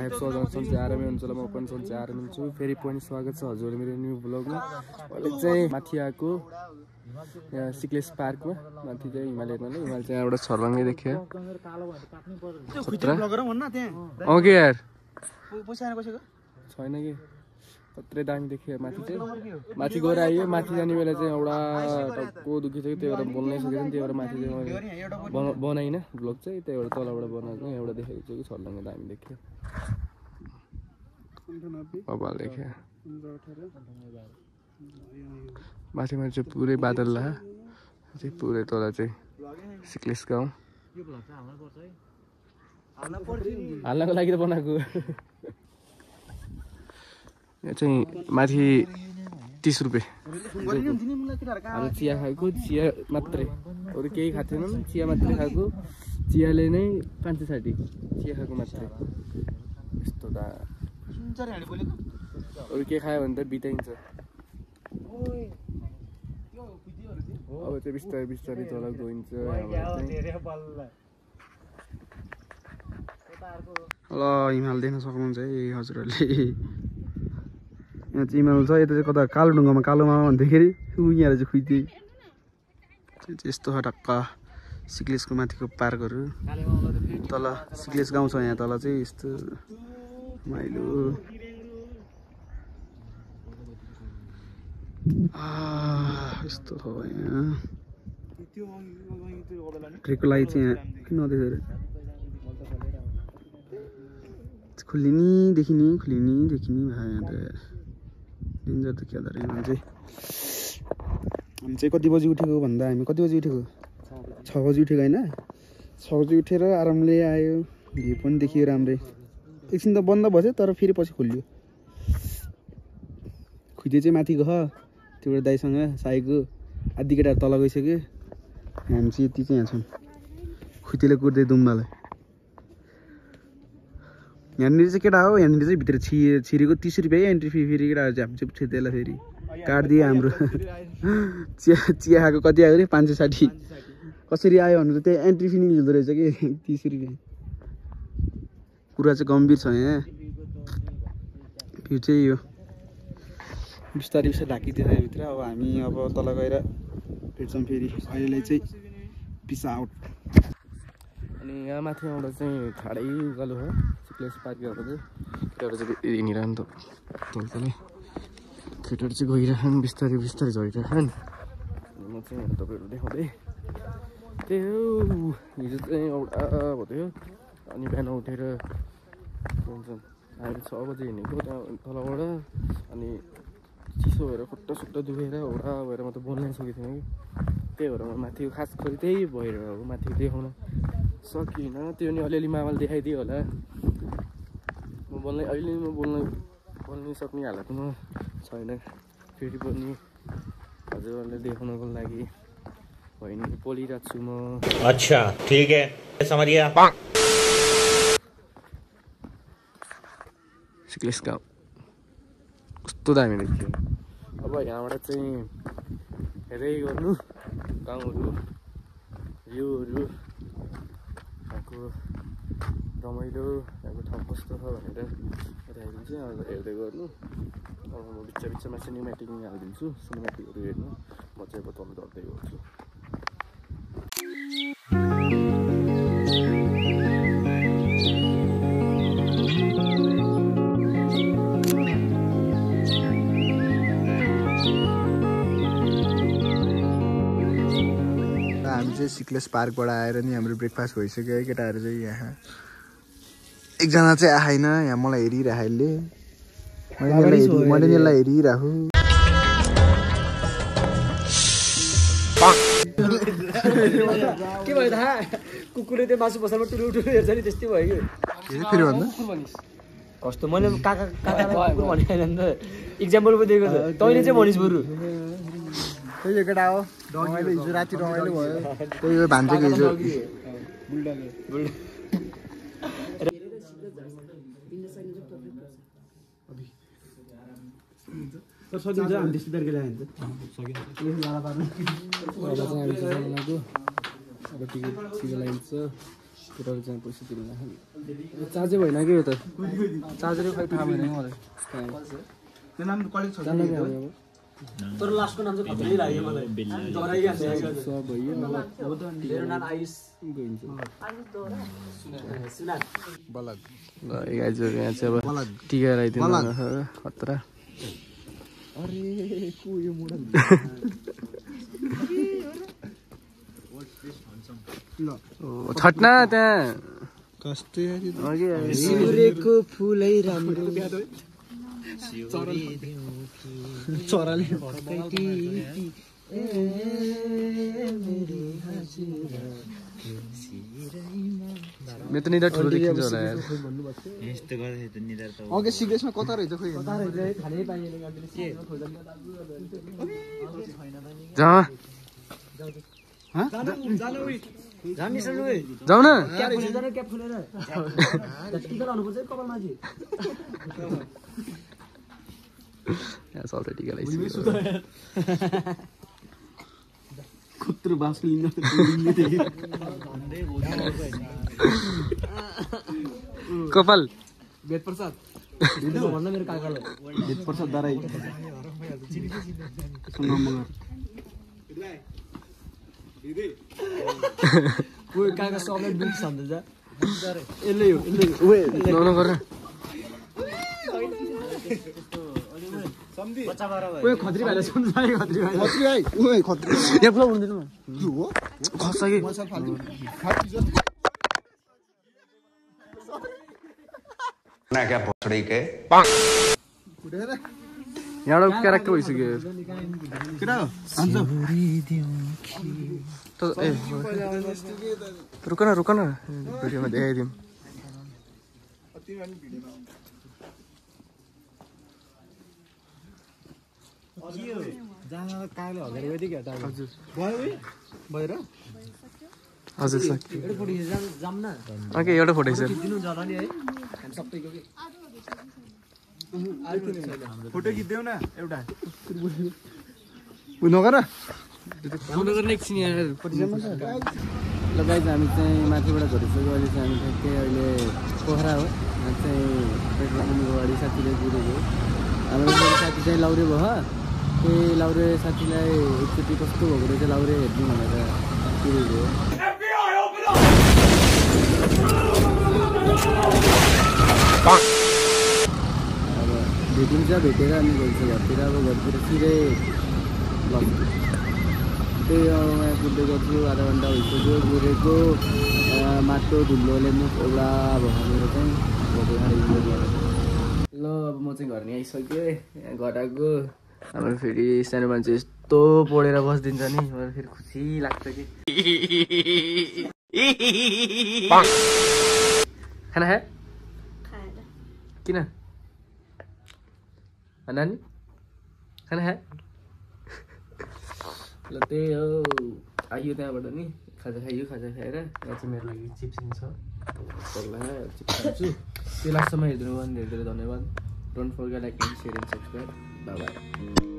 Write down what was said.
hope so सन्चै आरामै हुन्छ होला म पनि सन्चै आरामै हुन्छु फेरि पनि स्वागत छ हजुर मेरो न्यू ब्लगमा अहिले चाहिँ माथि आएको यहाँ सिक्लेस पार्कमा माथि चाहिँ हिमाल चाहिँ एउटा छर्लङ्गै देखियो के यार छैन कि कत्रै दामी देखियो माथि चाहिँ माथि गएर आइयो माथि जाने बेला चाहिँ एउटा टाउको दुखिसक्यो त्यही भएर बोल्नै सकेन त्यही भएर माथि चाहिँ मैले बनाइनँ ब्लग चाहिँ त्यही भएर तलबाट बनाएको एउटा देखेको छु कि छर्लङ्गै दामी देखियो बबाल देखियो माथिमा चाहिँ पुरै बादल ला चाहिँ पुरै तल चाहिँ सिक्लेस गाउँ हाल्नको लागि त बनाएको यहाँ चाहिँ माथि 30 रुपियाँ हामी चिया खाएको चिया मात्रै अरू केही खाएको थिएनौँ चिया मात्रै खाएको चियाले नै 560 चिया खाएको मात्रै यस्तो त अरू के खायो भने त बिताइन्छ अब चाहिँ बिस्तारै बिस्तारै तल गइन्छ ल हिमाल देख्न सक्नुहुन्छ है हजुरहरूले यहाँ चाहिँ हिमाल छ यता चाहिँ कता कालो ढुङ्गामा कालोमा भन्दाखेरि यहाँ चाहिँ खुइदिए यस्तो छ टक्क सिक्लेसको माथिको पार्कहरू तल सिक्लेस गाउँ छ यहाँ तल चाहिँ यस्तो माइलो यस्तो छ यहाँ ट्रेकको लागि चाहिँ यहाँ किन नदेखेर खुल्लिनी देखिने खुल्लिनी देखिने भयो यहाँ त डेन्जर त क्या अरे हामी चाहिँ कति बजी उठेको भन्दा हामी कति बजी उठेको 6 बजी उठेको होइन 6 बजी उठेर आरामले आयो भ्यू पनि देखियो राम्रै एकछिन त बन्द भयो तर फेरि पछि खोलियो खुइदे चाहिँ माथि गयो त्यो एउटा दाइसँग साईको आधी केटाहरू तल गइसक्यो हामी चाहिँ यति चाहिँ यहाँ छौँ खुइतेले कुर्दै दुम्बालाई यहाँनिर चाहिँ केटा हो यहाँनिर चाहिँ भित्र छिरेको 30 रुपियाँ एन्ट्री फी फेरि केटाहरू झ्यापझ्याप छिर्दैला फेरि काटिदियो हाम्रो चिया खाएको कति आयो अरे 560 कसरी आयो भनेर त्यहाँ एन्ट्री फी नि मिल्दो रहेछ कि 30 रुपियाँ कुरा चाहिँ गम्भीर छ यहाँ भ्यू चाहिँ यो बिस्तारै बिस्तारै ढाकिदिएर भित्र अब हामी अब तल गएर भेट्छौँ फेरि अहिले चाहिँ पिस आउट अनि यहाँ माथि आउँदा चाहिँ ठाडै उकालो हो सिक्लेस पार्क आउँदा चाहिँ केटाहरू चाहिँ हिँडिरहनु त त्यहाँले केटाहरू चाहिँ गइरहन् बिस्तारै बिस्तारै झरिरहन् म चाहिँ तपाईँहरू देखाउँदै त्यही हो हिजो चाहिँ एउटा भयो अनि बिहान उठेर हुन्छ हामी 6 बजी हिँडेको त्यहाँ तलबाट अनि चिसो भएर खुट्टा सुट्टा दुखेर एउटा भएर म त बोल्नै सकेको थिइनँ कि त्यही भएर म माथि खास गरी त्यही भएर अब माथि देखाउन सकिनँ त्यो नि अलिअलि मामाले देखाइदियो होला म बोल्नै अहिले म बोल्नै सक्ने हालतमा छैन फेरि पनि हजुरहरूले देखाउनको लागि होइन बोलिरहेको छु म अच्छा ठीक है समझिए सिक्लेस गाउँ कस्तो दामी देखियो अब यहाँबाट चाहिँ हेर्दै गर्नु गाउँहरू भ्यूहरू यहाँको रमाइलो यहाँको ठाउँ कस्तो छ भनेर हेरिदिन्छु हेर्दै गर्नु अब म बिच बिचमा सिनेमेटिक हालिदिन्छु सिनेमेटिकहरू हेर्नु म चाहिँ अब तल झर्दै गर्छु हामी चाहिँ सिक्लेस पार्कबाट आएर नि हाम्रो ब्रेकफास्ट भइसक्यो है केटाहरू चाहिँ यहाँ एकजना चाहिँ आएन यहाँ मलाई हेरिरहेले मैले नि यसलाई हेरिरहेको के भयो थाहा कुकुरले त्यो मासु पसलमा टुलु टुलु हेर्छ नि त्यस्तै भयो कि फेरि भन्दा कस्तो मैले काका कुकुर भनेको नि त इक्जाम्पल पो दिएको त तैँले चाहिँ भनिस् बरु त्यही केटा हो रमाइलो हिजो राति रमाइलो भयो त्यही हो भान्जेको हिजो सकिन्छ हामी त्यस्तो तरिकाले ल्यायो अब टिकट लाइन्छ केटाहरू चाहिँ पैसा तिर्नु चार्जै भएन कि यो त चार्जरै खै थाहा भएन मलाई त्यो नाम कलेज छ तर लास्टको नाम चाहिँ खतरै लाग्यो मलाई सब भयो मेरो नाम आयुष सुनार बलग ल गाइजहरु यहाँ चाहिँ अब टिका लगाइदिनु खतरा अरे को यो मोडल ल छट्ना त्यहाँ कस्तै सिउरेको फुलै राम्रो चराले मेरो त निदा ठुलो देखिन्छ होला यार अघि सिग्रेसमा कता रहेछ खोइ जाऊ जाऊ न सबले टिका लगाइसक्यो कुत्रो बास लिन कपाल वेद प्रसाद भन्दा मेरो काकालाई वेद प्रसाद दराई कोही काका सबलाई दुख भन्दैछ यसले हो नन गर ओए खत्री भाइले सुन भाइ खत्री भाइ ओए खत्री यहाँ पुरा उड्दैन के हो खस्छ कि ना क्या भोसड़ी के यहाँबाट क्यारेक्टर भइसक्यो केटा हो हान्छ ए रुक न भिडियोमा देखाइदिउँ हजुर सक्यो ओके एउटा फोटो छ फोटो खिच्देऊ न एउटा नगर फोटो गर्ने एकछिन यहाँ ल गाइज हामी चाहिँ माथिबाट झरिसक्यो अहिले चाहिँ हामी ठ्याक्कै अहिले पोखरा हो यहाँ चाहिँ पेट्रोल पम्पको अगाडि साथीले गुरेको हाम्रो साथी चाहिँ लाउरे भयो त्यही लाउरे साथीलाई एकचोटि कस्तो भएको रहेछ लाउरे हेर्नु भनेर गुरेको अब भेटिन्छ भेटेर अनि गइन्छ घरतिर अब घरतिर सिधै लग्छ त्यही यहाँ कुद्दै गर्छु आधा घन्टा भइसक्यो गुरेको माटो धुलोले मुख एउटा भयो मेरो चाहिँ ल अब म चाहिँ घर नै आइसक्यो यहाँ घर आएको हाम्रो फेरि सानो मान्छे यस्तो पढेर बसिदिन्छ नि मलाई फेरि खुसी लाग्छ कि खाना खायो किन नानी खाना खायो ल त्यही हो आइयो त्यहाँबाट नि खाजा खाइयो खाजा खाएर यहाँ चाहिँ मेरो लागि चिप्स छ चिप्स खान्छु त्यो लास्टसम्म हेरिदिनु भयो भने धेरै धन्यवाद don't forget like and share and subscribe bye bye